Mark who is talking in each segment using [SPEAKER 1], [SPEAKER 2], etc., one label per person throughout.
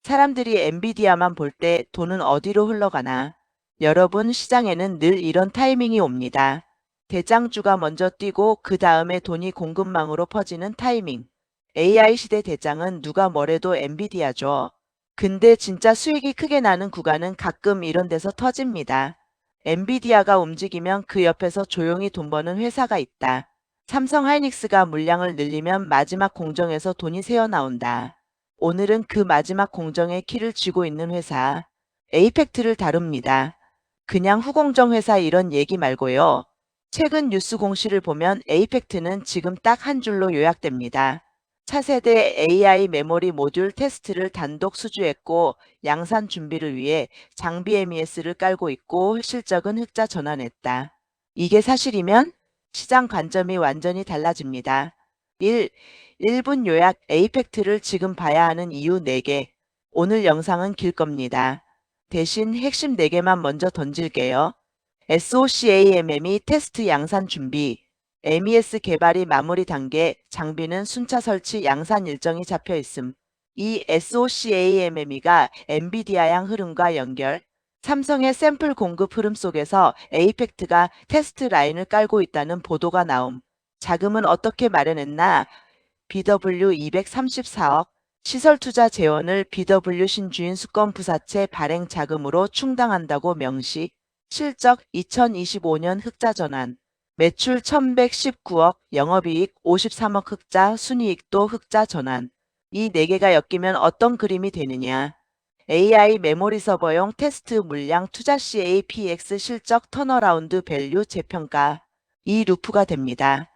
[SPEAKER 1] 사람들이 엔비디아만 볼 때 돈은 어디로 흘러가나? 여러분, 시장에는 늘 이런 타이밍이 옵니다. 대장주가 먼저 뛰고 그 다음에 돈이 공급망으로 퍼지는 타이밍. AI 시대 대장은 누가 뭐래도 엔비디아죠. 근데 진짜 수익이 크게 나는 구간은 가끔 이런 데서 터집니다. 엔비디아가 움직이면 그 옆에서 조용히 돈 버는 회사가 있다. 삼성 하이닉스가 물량을 늘리면 마지막 공정에서 돈이 새어나온다. 오늘은 그 마지막 공정의 키를 쥐고 있는 회사, 에이펙트를 다룹니다. 그냥 후공정 회사 이런 얘기 말고요. 최근 뉴스 공시를 보면 에이펙트는 지금 딱 한 줄로 요약됩니다. 차세대 AI 메모리 모듈 테스트를 단독 수주했고 양산 준비를 위해 장비 MES를 깔고 있고 실적은 흑자 전환했다. 이게 사실이면 시장 관점이 완전히 달라집니다. 1분 요약 에이펙트를 지금 봐야 하는 이유 4개. 오늘 영상은 길 겁니다. 대신 핵심 4개만 먼저 던질게요. SOCAMM이 테스트 양산 준비, MES 개발이 마무리 단계, 장비는 순차 설치 양산 일정이 잡혀 있음. 이 SOCAMM이가 엔비디아양 흐름과 연결, 삼성의 샘플 공급 흐름 속에서 에이펙트가 테스트 라인을 깔고 있다는 보도가 나옴. 자금은 어떻게 마련했나? BW 234억, 시설투자 재원을 BW 신주인 수건 부사채 발행 자금으로 충당한다고 명시, 실적 2025년 흑자 전환, 매출 1119억, 영업이익 53억 흑자, 순이익도 흑자 전환. 이 4개가 엮이면 어떤 그림이 되느냐. AI 메모리 서버용 테스트 물량 투자 시 APX 실적 턴어라운드 밸류 재평가. 이 루프가 됩니다.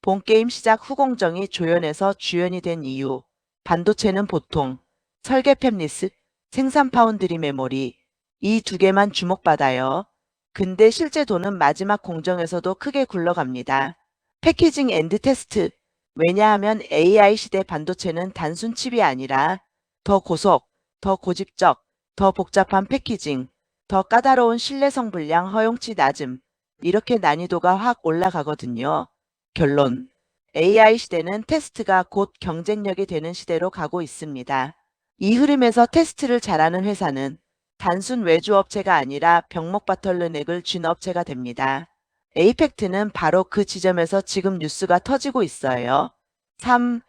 [SPEAKER 1] 본게임 시작 후 공정이 조연에서 주연이 된 이유. 반도체는 보통 설계 팹리스, 생산 파운드리 메모리 이 2개만 주목받아요. 근데 실제 돈은 마지막 공정에서도 크게 굴러갑니다. 패키징 앤드 테스트. 왜냐하면 AI 시대 반도체는 단순 칩이 아니라 더 고속, 더 고집적, 더 복잡한 패키징, 더 까다로운 신뢰성 분량 허용치 낮음. 이렇게 난이도가 확 올라가거든요. 결론. AI 시대는 테스트가 곧 경쟁력이 되는 시대로 가고 있습니다. 이 흐름에서 테스트를 잘하는 회사는 단순 외주 업체가 아니라 병목 바털르넥을 쥔 업체가 됩니다. 에이펙트는 바로 그 지점에서 지금 뉴스가 터지고 있어요. 3.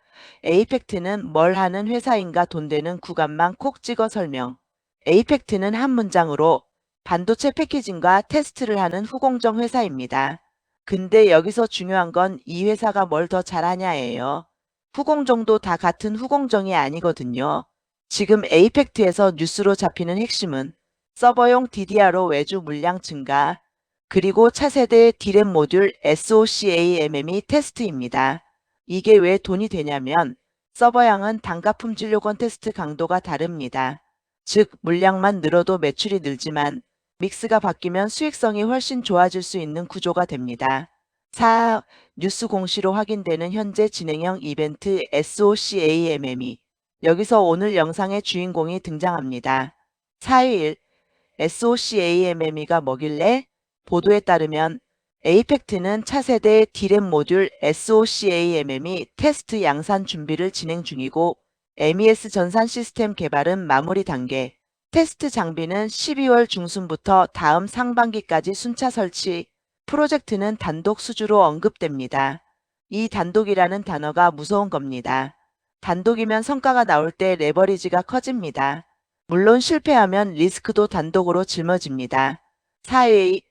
[SPEAKER 1] 에이펙트는 뭘 하는 회사인가 돈 되는 구간만 콕 찍어 설명. 에이펙트는 한 문장으로 반도체 패키징과 테스트를 하는 후공정 회사입니다. 근데 여기서 중요한 건 이 회사가 뭘 더 잘하냐예요. 후공정도 다 같은 후공정이 아니거든요. 지금 에이펙트에서 뉴스로 잡히는 핵심은 서버용 DDR로 외주 물량 증가, 그리고 차세대 D램 모듈 SOCAMM이 테스트입니다. 이게 왜 돈이 되냐면 서버양은 단가 품질 요건 테스트 강도가 다릅니다. 즉 물량만 늘어도 매출이 늘지만 믹스가 바뀌면 수익성이 훨씬 좋아질 수 있는 구조가 됩니다. 4. 뉴스 공시로 확인되는 현재 진행형 이벤트 SOCAMM이 여기서 오늘 영상의 주인공이 등장합니다. 4일 SOCAMM이가 뭐길래? 보도에 따르면 에이펙트는 차세대 D램 모듈 SOCAMM이 테스트 양산 준비를 진행 중이고 MES 전산 시스템 개발은 마무리 단계, 테스트 장비는 12월 중순부터 다음 상반기까지 순차 설치, 프로젝트는 단독 수주로 언급됩니다. 이 단독이라는 단어가 무서운 겁니다. 단독이면 성과가 나올 때 레버리지가 커집니다. 물론 실패하면 리스크도 단독으로 짊어집니다. 4위,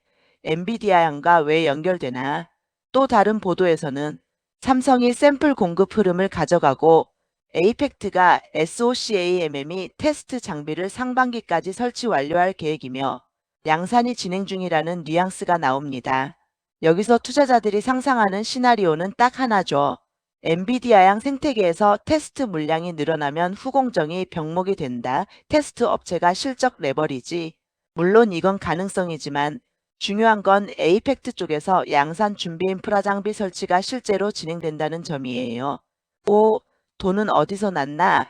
[SPEAKER 1] 엔비디아양과 왜 연결되나? 또 다른 보도에서는 삼성이 샘플 공급 흐름을 가져가고 에이펙트가 SOCAMM이 테스트 장비를 상반기까지 설치 완료할 계획이며 양산이 진행 중이라는 뉘앙스가 나옵니다. 여기서 투자자들이 상상하는 시나리오는 딱 하나죠. 엔비디아양 생태계에서 테스트 물량이 늘어나면 후공정이 병목이 된다. 테스트 업체가 실적 레버리지. 물론 이건 가능성이지만 중요한 건 에이펙트 쪽에서 양산 준비 인프라 장비 설치가 실제로 진행된다는 점이에요. 5. 돈은 어디서 났나?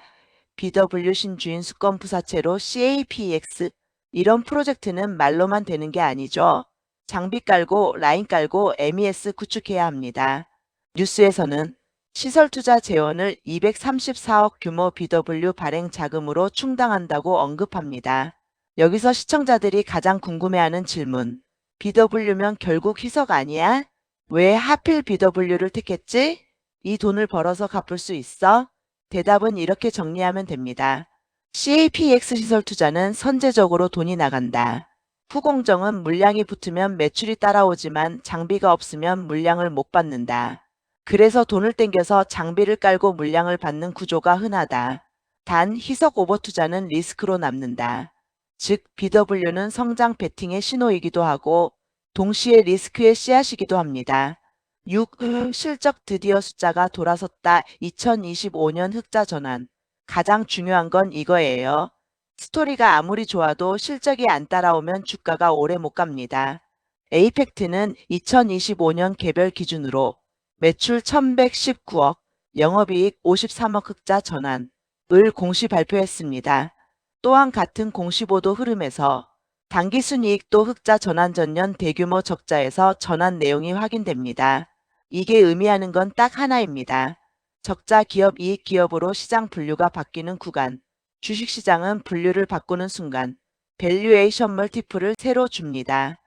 [SPEAKER 1] BW 신주인 수건 부사채로 CAPX. 이런 프로젝트는 말로만 되는 게 아니죠. 장비 깔고 라인 깔고 MES 구축해야 합니다. 뉴스에서는 시설 투자 재원을 234억 규모 BW 발행 자금으로 충당한다고 언급합니다. 여기서 시청자들이 가장 궁금해하는 질문. BW면 결국 희석 아니야? 왜 하필 BW를 택했지? 이 돈을 벌어서 갚을 수 있어? 대답은 이렇게 정리하면 됩니다. CAPX 시설 투자는 선제적으로 돈이 나간다. 후공정은 물량이 붙으면 매출이 따라오지만 장비가 없으면 물량을 못 받는다. 그래서 돈을 땡겨서 장비를 깔고 물량을 받는 구조가 흔하다. 단 희석 오버 투자는 리스크로 남는다. 즉 BW는 성장 베팅의 신호이기도 하고 동시에 리스크의 씨앗이기도 합니다. 6. 실적 드디어 숫자가 돌아섰다. 2025년 흑자 전환. 가장 중요한 건 이거예요. 스토리가 아무리 좋아도 실적이 안 따라오면 주가가 오래 못 갑니다. 에이펙트는 2025년 개별 기준으로 매출 1119억, 영업이익 53억 흑자 전환을 공시 발표했습니다. 또한 같은 공시보도 흐름에서 당기순이익도 흑자 전환 전년 대규모 적자에서 전환 내용이 확인됩니다. 이게 의미하는 건 딱 하나입니다. 적자 기업 이익 기업으로 시장 분류가 바뀌는 구간. 주식시장은 분류를 바꾸는 순간 밸류에이션 멀티플을 새로 줍니다.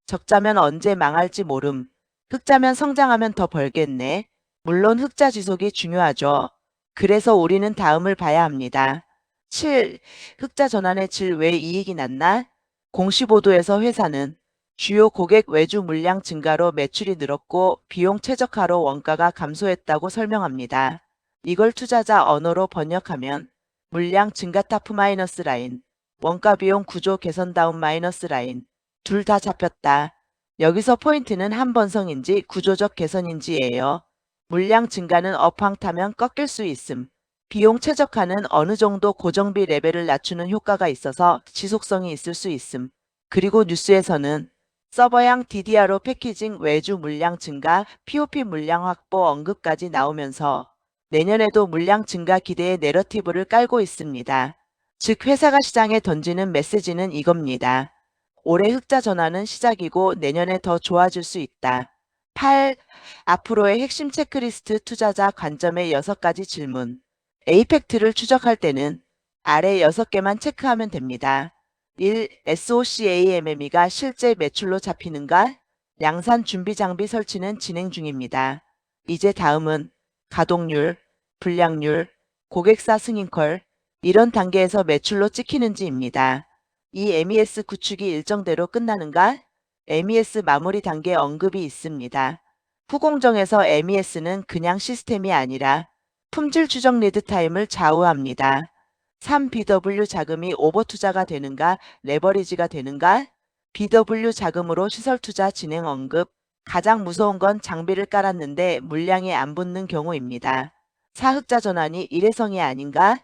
[SPEAKER 1] 적자면 언제 망할지 모름. 흑자면 성장하면 더 벌겠네. 물론 흑자 지속이 중요하죠. 그래서 우리는 다음을 봐야 합니다. 7. 흑자 전환의 질 왜 이익이 났나? 공시보도에서 회사는 주요 고객 외주 물량 증가로 매출이 늘었고 비용 최적화로 원가가 감소했다고 설명합니다. 이걸 투자자 언어로 번역하면 물량 증가 타프 마이너스 라인, 원가 비용 구조 개선 다운 마이너스 라인, 둘 다 잡혔다. 여기서 포인트는 한번성인지 구조적 개선인지예요. 물량 증가는 업황타면 꺾일 수 있음. 비용 최적화는 어느 정도 고정비 레벨을 낮추는 효과가 있어서 지속성이 있을 수 있음. 그리고 뉴스에서는 서버양 DDR로 패키징 외주 물량 증가, POP 물량 확보 언급까지 나오면서 내년에도 물량 증가 기대의 내러티브를 깔고 있습니다. 즉 회사가 시장에 던지는 메시지는 이겁니다. 올해 흑자 전환은 시작이고 내년에 더 좋아질 수 있다. 8. 앞으로의 핵심 체크리스트 투자자 관점의 6가지 질문. 에이펙트를 추적할 때는 아래 6개만 체크하면 됩니다. 1. SOCAMME가 실제 매출로 잡히는가? 양산 준비 장비 설치는 진행 중입니다. 이제 다음은 가동률, 불량률, 고객사 승인컬 이런 단계에서 매출로 찍히는지입니다. 이 MES 구축이 일정대로 끝나는가? MES 마무리 단계 언급이 있습니다. 후공정에서 MES는 그냥 시스템이 아니라 품질 추적 리드 타임을 좌우합니다. 3. BW 자금이 오버 투자가 되는가? 레버리지가 되는가? BW 자금으로 시설 투자 진행 언급. 가장 무서운 건 장비를 깔았는데 물량이 안 붙는 경우입니다. 4. 흑자 전환이 일회성이 아닌가?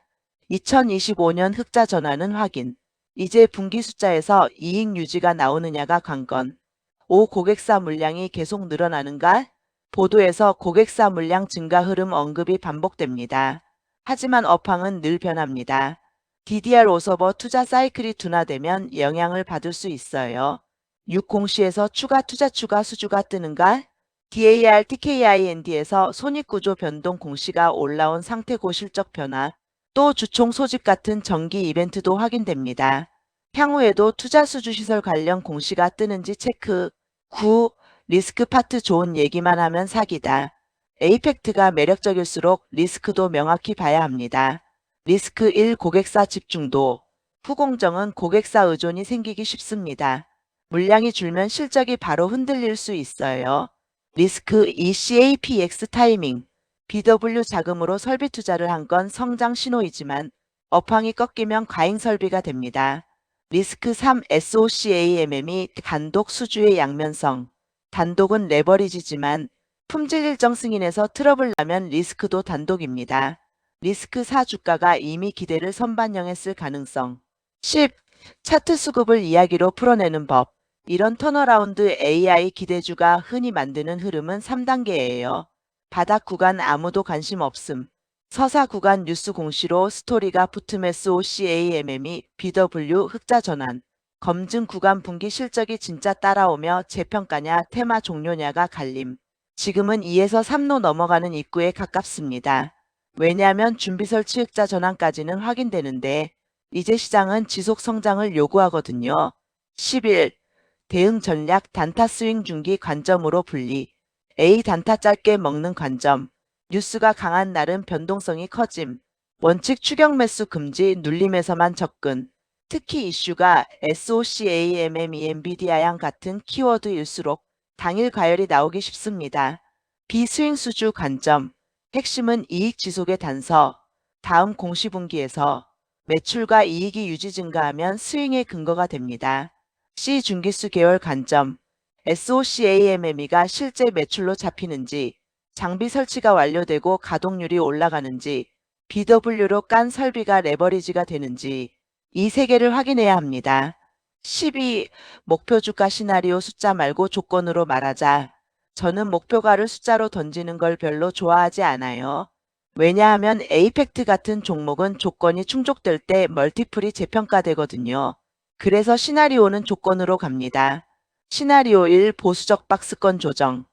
[SPEAKER 1] 2025년 흑자 전환은 확인. 이제 분기 숫자에서 이익 유지가 나오느냐가 관건. 5. 고객사 물량이 계속 늘어나는가? 보도에서 고객사 물량 증가 흐름 언급이 반복됩니다. 하지만 업황은 늘 변합니다. DDR5 서버 투자 사이클이 둔화되면 영향을 받을 수 있어요. 6. 공시에서 추가 투자 추가 수주가 뜨는가? DAR TKIND에서 손익구조 변동 공시가 올라온 상태고 실적 변화, 또 주총 소집 같은 정기 이벤트도 확인됩니다. 향후에도 투자 수주 시설 관련 공시가 뜨는지 체크. 9. 리스크 파트 좋은 얘기만 하면 사기다. 에이펙트가 매력적일수록 리스크도 명확히 봐야 합니다. 리스크 1. 고객사 집중도. 후공정은 고객사 의존이 생기기 쉽습니다. 물량이 줄면 실적이 바로 흔들릴 수 있어요. 리스크 2. CAPX 타이밍. BW 자금으로 설비 투자를 한 건 성장 신호이지만 업황이 꺾이면 과잉 설비가 됩니다. 리스크 3. SOCAMM이 단독 수주의 양면성. 단독은 레버리지지만 품질 일정 승인에서 트러블 나면 리스크도 단독입니다. 리스크 4. 주가가 이미 기대를 선반영했을 가능성. 10. 차트 수급을 이야기로 풀어내는 법. 이런 턴어라운드 AI 기대주가 흔히 만드는 흐름은 3단계예요. 바닥 구간 아무도 관심 없음. 서사 구간 뉴스 공시로 스토리가 붙음 SOCAMM이 BW 흑자 전환. 검증 구간 분기 실적이 진짜 따라오며 재평가냐 테마 종료냐가 갈림. 지금은 2에서 3로 넘어가는 입구에 가깝습니다. 왜냐하면 준비 설치 흑자 전환까지는 확인되는데 이제 시장은 지속 성장을 요구하거든요. 11. 대응 전략 단타 스윙 중기 관점으로 분리. A 단타 짧게 먹는 관점. 뉴스가 강한 날은 변동성이 커짐. 원칙 추격 매수 금지 눌림에서만 접근. 특히 이슈가 SOCAMM, 엔비디아양 같은 키워드일수록 당일 과열이 나오기 쉽습니다. 비스윙 수주 관점. 핵심은 이익 지속의 단서. 다음 공시분기에서 매출과 이익이 유지 증가하면 스윙의 근거가 됩니다. C 중기수 계열 관점. SOCAMME가 실제 매출로 잡히는지, 장비 설치가 완료되고 가동률이 올라가는지, BW로 깐 설비가 레버리지가 되는지 이 세 개를 확인해야 합니다. 12. 목표 주가 시나리오 숫자 말고 조건으로 말하자. 저는 목표가를 숫자로 던지는 걸 별로 좋아하지 않아요. 왜냐하면 에이펙트 같은 종목은 조건이 충족될 때 멀티플이 재평가되거든요. 그래서 시나리오는 조건으로 갑니다. 시나리오 1 보수적 박스권 조정.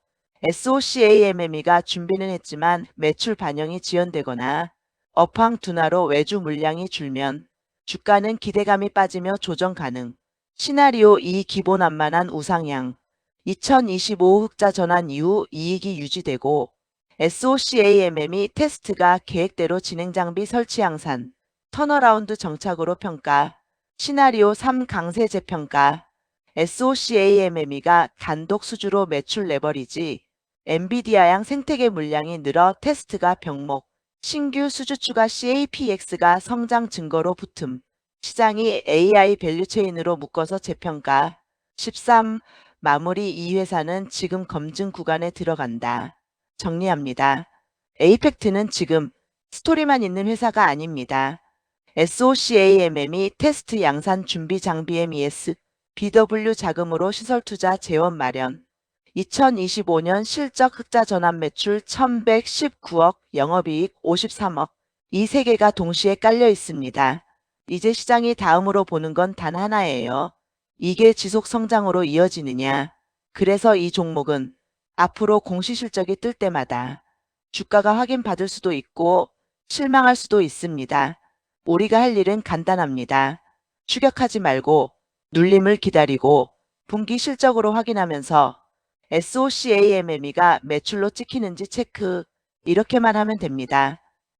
[SPEAKER 1] SOCAMME가 준비는 했지만 매출 반영이 지연되거나 업황 둔화로 외주 물량이 줄면 주가는 기대감이 빠지며 조정 가능. 시나리오 2 기본 완만한 우상향. 2025 흑자 전환 이후 이익이 유지되고 SOCAMM이 테스트가 계획대로 진행 장비 설치 양산. 턴어라운드 정착으로 평가. 시나리오 3 강세 재평가. SOCAMME가 단독 수주로 매출 레버리지. 엔비디아양 생태계 물량이 늘어 테스트가 병목. 신규 수주 추가 CAPX가 성장 증거로 붙음. 시장이 AI 밸류체인으로 묶어서 재평가. 13. 마무리 이 회사는 지금 검증 구간에 들어간다. 정리합니다. 에이펙트는 지금 스토리만 있는 회사가 아닙니다. SOCAMM이 테스트 양산 준비 장비 MES, BW 자금으로 시설 투자 재원 마련. 2025년 실적 흑자 전환 매출 1119억, 영업이익 53억. 이 세 개가 동시에 깔려 있습니다. 이제 시장이 다음으로 보는 건 단 하나예요. 이게 지속 성장으로 이어지느냐. 그래서 이 종목은 앞으로 공시 실적이 뜰 때마다 주가가 확인받을 수도 있고 실망할 수도 있습니다. 우리가 할 일은 간단합니다. 추격하지 말고 눌림을 기다리고 분기 실적으로 확인하면서 SOCAMME가 매출로 찍히는지 체크. 이렇게만 하면 됩니다.